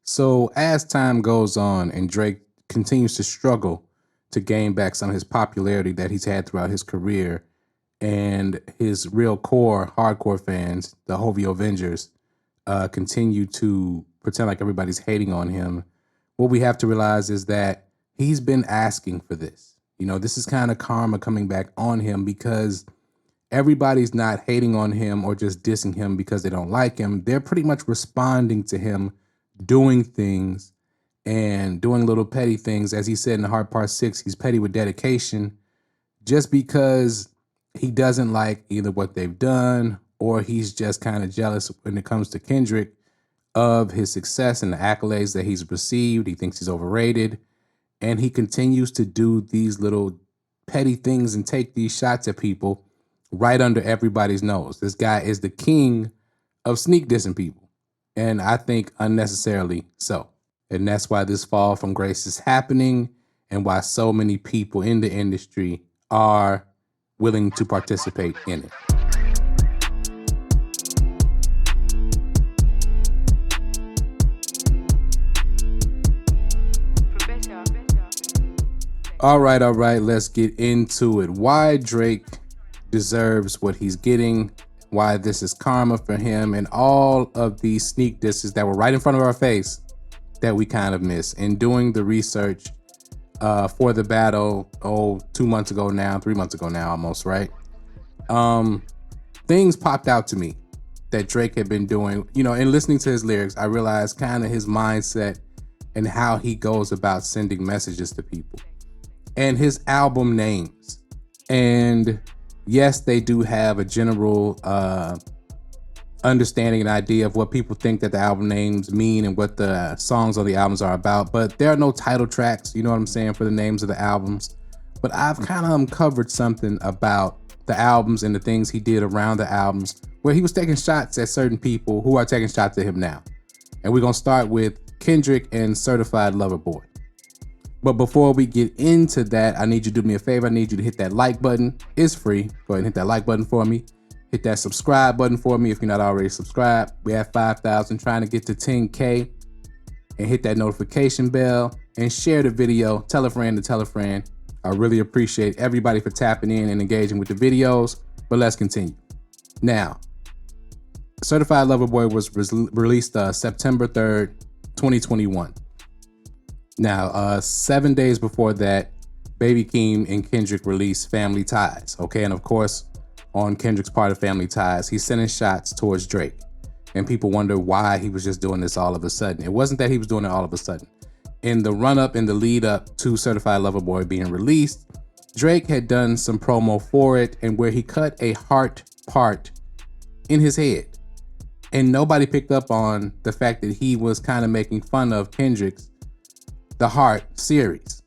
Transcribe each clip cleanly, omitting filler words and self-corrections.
So as time goes on and Drake continues to struggle to gain back some of his popularity that he's had throughout his career, and his real core hardcore fans, the Hovio Avengers, continue to pretend like everybody's hating on him, what we have to realize is that he's been asking for this. This is kind of karma coming back on him because everybody's not hating on him or just dissing him because they don't like him. They're pretty much responding to him doing things and doing little petty things. As he said in the Hard Part 6, he's petty with dedication just because he doesn't like either what they've done or he's just kind of jealous when it comes to Kendrick of his success and the accolades that he's received. He thinks he's overrated, and he continues to do these little petty things and take these shots at people right under everybody's nose. This guy is the king of sneak dissing people, and I think unnecessarily so. And that's why this fall from grace is happening and why so many people in the industry are willing to participate in it. All right, let's get into it. Why Drake deserves what he's getting, why this is karma for him, and all of these sneak disses that were right in front of our face that we kind of missed. In doing the research for the battle, 3 months ago now almost, right? Things popped out to me that Drake had been doing, in listening to his lyrics. I realized kind of his mindset and how he goes about sending messages to people and his album names. And yes, they do have a general understanding and idea of what people think that the album names mean and what the songs on the albums are about, but there are no title tracks, you know what I'm saying, for the names of the albums. But I've kind of uncovered something about the albums and the things he did around the albums where he was taking shots at certain people who are taking shots at him now. And we're gonna start with Kendrick and Certified Lover Boy. But before we get into that, I need you to do me a favor. I need you to hit that like button. It's free. Go ahead and hit that like button for me. Hit that subscribe button for me if you're not already subscribed. We have 5,000, trying to get to 10K. And hit that notification bell and share the video. Tell a friend to tell a friend. I really appreciate everybody for tapping in and engaging with the videos. But let's continue. Now, Certified Lover Boy was released September 3rd, 2021. Now, 7 days before that, Baby Keem and Kendrick released Family Ties, okay? And of course, on Kendrick's part of Family Ties, he's sending shots towards Drake. And people wonder why he was just doing this all of a sudden. It wasn't that he was doing it all of a sudden. In the run-up, in the lead-up to Certified Lover Boy being released, Drake had done some promo for it and where he cut a heart part in his head. And nobody picked up on the fact that he was kind of making fun of Kendrick's The Heart series.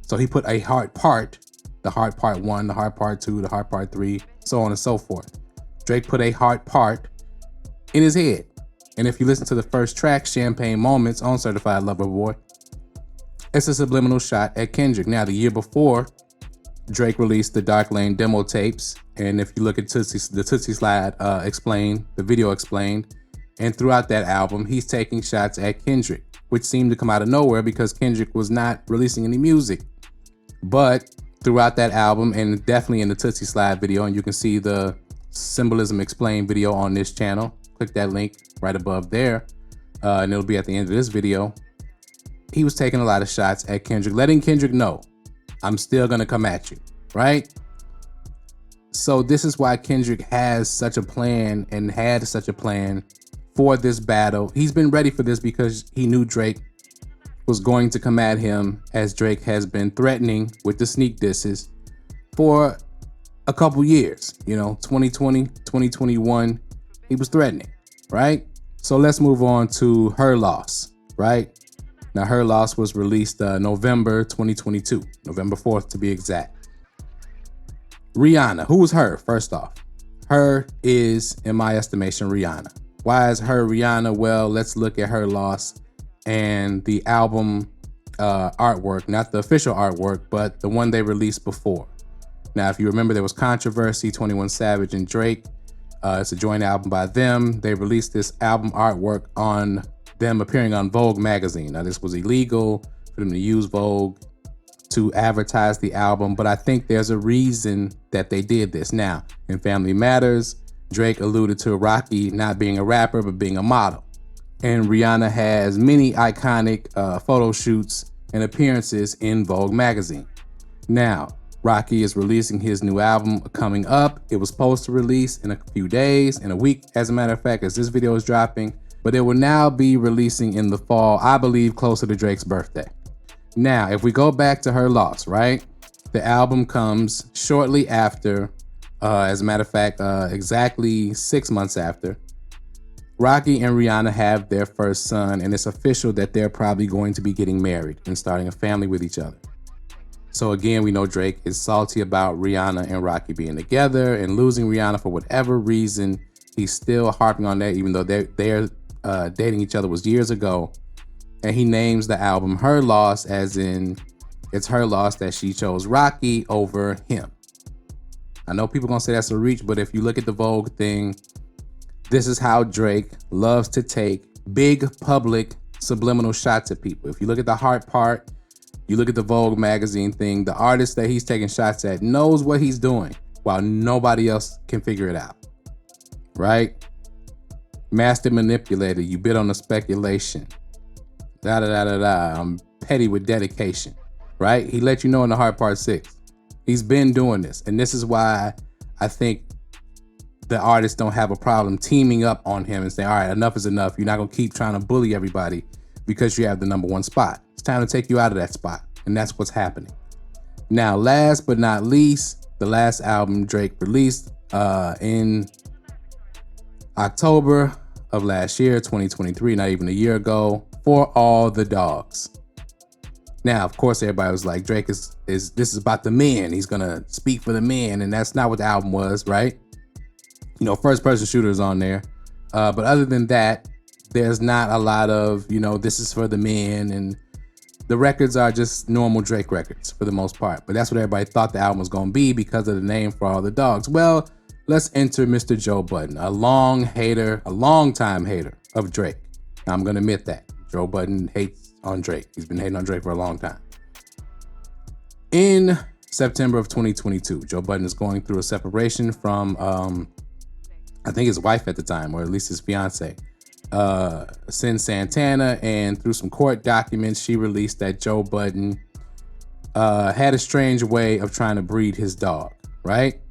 So he put a heart part, the heart part 1, the heart part 2, the heart part 3, so on and so forth. Drake put a heart part in his head. And if you listen to the first track, Champagne Moments, on Certified Lover Boy, it's a subliminal shot at Kendrick. Now, the year before, Drake released the Dark Lane demo tapes. And if you look at the Toosie Slide explained, the video explained, and throughout that album, he's taking shots at Kendrick, which seemed to come out of nowhere because Kendrick was not releasing any music. But throughout that album, and definitely in the Toosie Slide video, and you can see the Symbolism Explained video on this channel, click that link right above there, and it'll be at the end of this video. He was taking a lot of shots at Kendrick, letting Kendrick know, I'm still gonna come at you, right? So this is why Kendrick has such a plan and had such a plan for this battle. He's been ready for this because he knew Drake was going to come at him, as Drake has been threatening with the sneak disses for a couple years. 2020, 2021, he was threatening, right? So let's move on to Her Loss, right? Now, Her Loss was released November 2022, November 4th to be exact. Rihanna, who was Her, first off? Her is, in my estimation, Rihanna. Why is Her Rihanna? Well, let's look at Her Loss and the album artwork, not the official artwork, but the one they released before. Now, if you remember, there was controversy, 21 Savage and Drake. It's a joint album by them. They released this album artwork on them appearing on Vogue magazine. Now, this was illegal for them to use Vogue to advertise the album, but I think there's a reason that they did this. Now, in Family Matters, Drake alluded to Rocky not being a rapper, but being a model. And Rihanna has many iconic photo shoots and appearances in Vogue magazine. Now, Rocky is releasing his new album coming up. It was supposed to release in a few days, in a week, as a matter of fact, as this video is dropping, but it will now be releasing in the fall, I believe closer to Drake's birthday. Now, if we go back to Her Loss, right? The album comes shortly after, as a matter of fact, exactly 6 months after. Rocky and Rihanna have their first son, and it's official that they're probably going to be getting married and starting a family with each other. So again, we know Drake is salty about Rihanna and Rocky being together and losing Rihanna for whatever reason. He's still harping on that, even though they're dating each other was years ago. And he names the album Her Loss, as in it's her loss that she chose Rocky over him. I know people gonna say that's a reach, but if you look at the Vogue thing, this is how Drake loves to take big public subliminal shots at people. If you look at the heart part, you look at the Vogue magazine thing, the artist that he's taking shots at knows what he's doing while nobody else can figure it out, right? Master manipulator, you bid on the speculation. I'm petty with dedication, right? He let you know in the Heart Part 6. He's been doing this. And this is why I think the artists don't have a problem teaming up on him and saying, all right, enough is enough. You're not gonna keep trying to bully everybody because you have the #1 spot. It's time to take you out of that spot. And that's what's happening. Now, last but not least, the last album Drake released in October of last year, 2023, not even a year ago, For All the Dogs. Now, of course, everybody was like, Drake this is about the men. He's gonna speak for the men, and that's not what the album was, right? You know, first person shooters on there. But other than that, there's not a lot of, you know, this is for the men, and the records are just normal Drake records for the most part. But that's what everybody thought the album was gonna be because of the name For All the Dogs. Well, let's enter Mr. Joe Budden, a long time hater of Drake. Now, I'm gonna admit that. Joe Budden hates on Drake. He's been hating on Drake for a long time. In September of 2022, Joe Budden is going through a separation from, I think his wife at the time, or at least his fiance, Sin Santana, and through some court documents, she released that Joe Budden had a strange way of trying to breed his dog, right?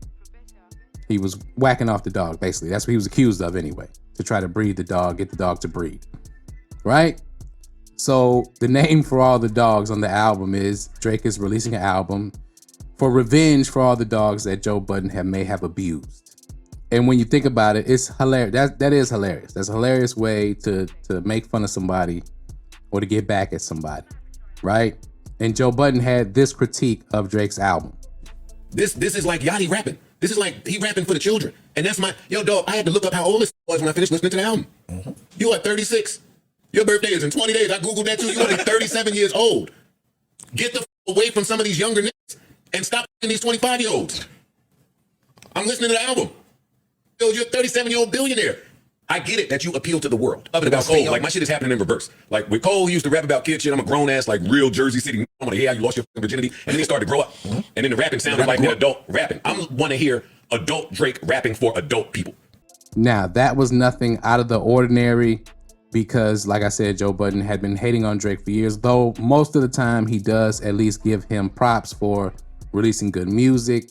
He was whacking off the dog, basically. That's what he was accused of anyway, to try to breed the dog, get the dog to breed, right? So the name For All the Dogs on the album is Drake is releasing an album for revenge for all the dogs that Joe Budden may have abused. And when you think about it, it's hilarious. That is hilarious. That's a hilarious way to make fun of somebody or to get back at somebody, right? And Joe Budden had this critique of Drake's album. This is like Yachty rapping. This is like he rapping for the children. And that's dog, I had to look up how old this was when I finished listening to the album. Mm-hmm. You are 36. Your birthday is in 20 days. I Googled that too. You are like 37 years old. Get the away from some of these younger niggas and stop these 25-year-olds. I'm listening to the album. Yo, you're a 37-year-old billionaire. I get it that you appeal to the world. Up and about Cole, like my shit is happening in reverse. Like with Cole, he used to rap about kid shit. I'm a grown ass, like real Jersey City. I want to hear how you lost your virginity, and then he started to grow up, and then the rapping sounded like an adult rapping. I want to hear adult Drake rapping for adult people. Now that was nothing out of the ordinary, because like I said, Joe Budden had been hating on Drake for years. Though most of the time he does at least give him props for releasing good music,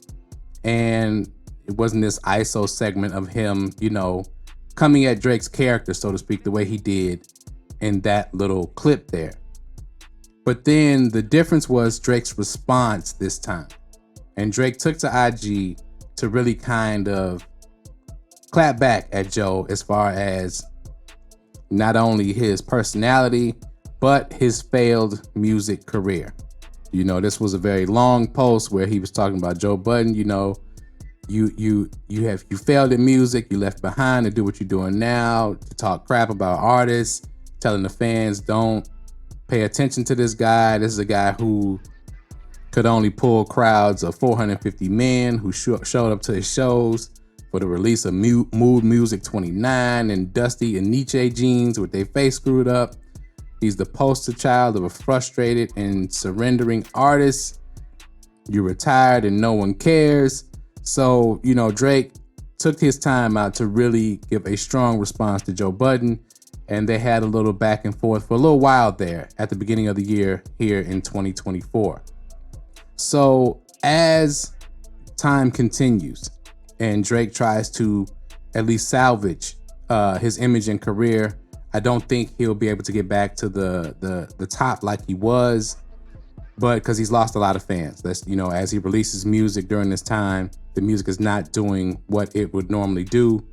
and it wasn't this ISO segment of him, you know, coming at Drake's character, so to speak, the way he did in that little clip there. But then the difference was Drake's response this time. And Drake took to IG to really kind of clap back at Joe as far as not only his personality, but his failed music career. You know, this was a very long post where he was talking about Joe Budden, you know, you failed in music, you left behind to do what you're doing now, to talk crap about artists, telling the fans don't pay attention to this guy. This is a guy who could only pull crowds of 450 men who showed up to his shows for the release of Mood Music 29 and Dusty and Nietzsche jeans with their face screwed up. He's the poster child of a frustrated and surrendering artist. You're retired and no one cares. So, you know, Drake took his time out to really give a strong response to Joe Budden, and they had a little back and forth for a little while there at the beginning of the year here in 2024. So as time continues and Drake tries to at least salvage his image and career, I don't think he'll be able to get back to the top like he was, but because he's lost a lot of fans. That's, you know, as he releases music during this time, the music is not doing what it would normally do.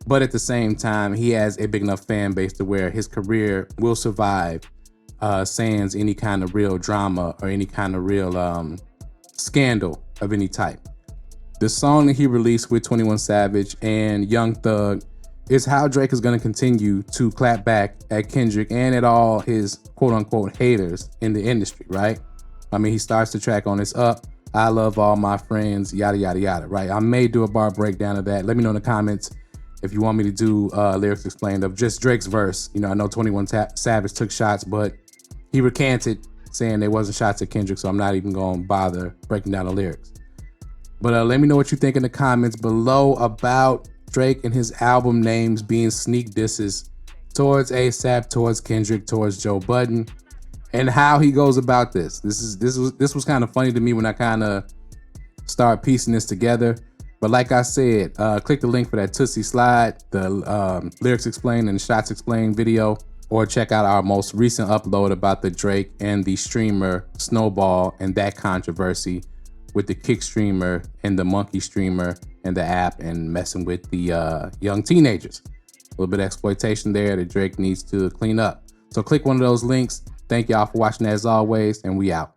But at the same time, he has a big enough fan base to where his career will survive sans any kind of real drama or any kind of real scandal of any type. The song that he released with 21 Savage and Young Thug is how Drake is going to continue to clap back at Kendrick and at all his quote unquote haters in the industry, right? I mean, he starts the track on his Up, I love all my friends, yada, yada, yada, right? I may do a bar breakdown of that. Let me know in the comments if you want me to do lyrics explained of just Drake's verse. You know, I know 21 Savage took shots, but he recanted saying there wasn't shots at Kendrick, so I'm not even going to bother breaking down the lyrics. But let me know what you think in the comments below about Drake and his album names being sneak disses towards ASAP, towards Kendrick, towards Joe Budden, and how he goes about this. This was kind of funny to me when I kind of started piecing this together. But like I said, click the link for that Toosie slide, the lyrics explained and the shots explained video, or check out our most recent upload about the Drake and the streamer Snowball and that controversy with the Kick streamer and the Monkey streamer and the app and messing with the young teenagers. A little bit of exploitation there that Drake needs to clean up. So click one of those links. Thank y'all for watching as always, and we out.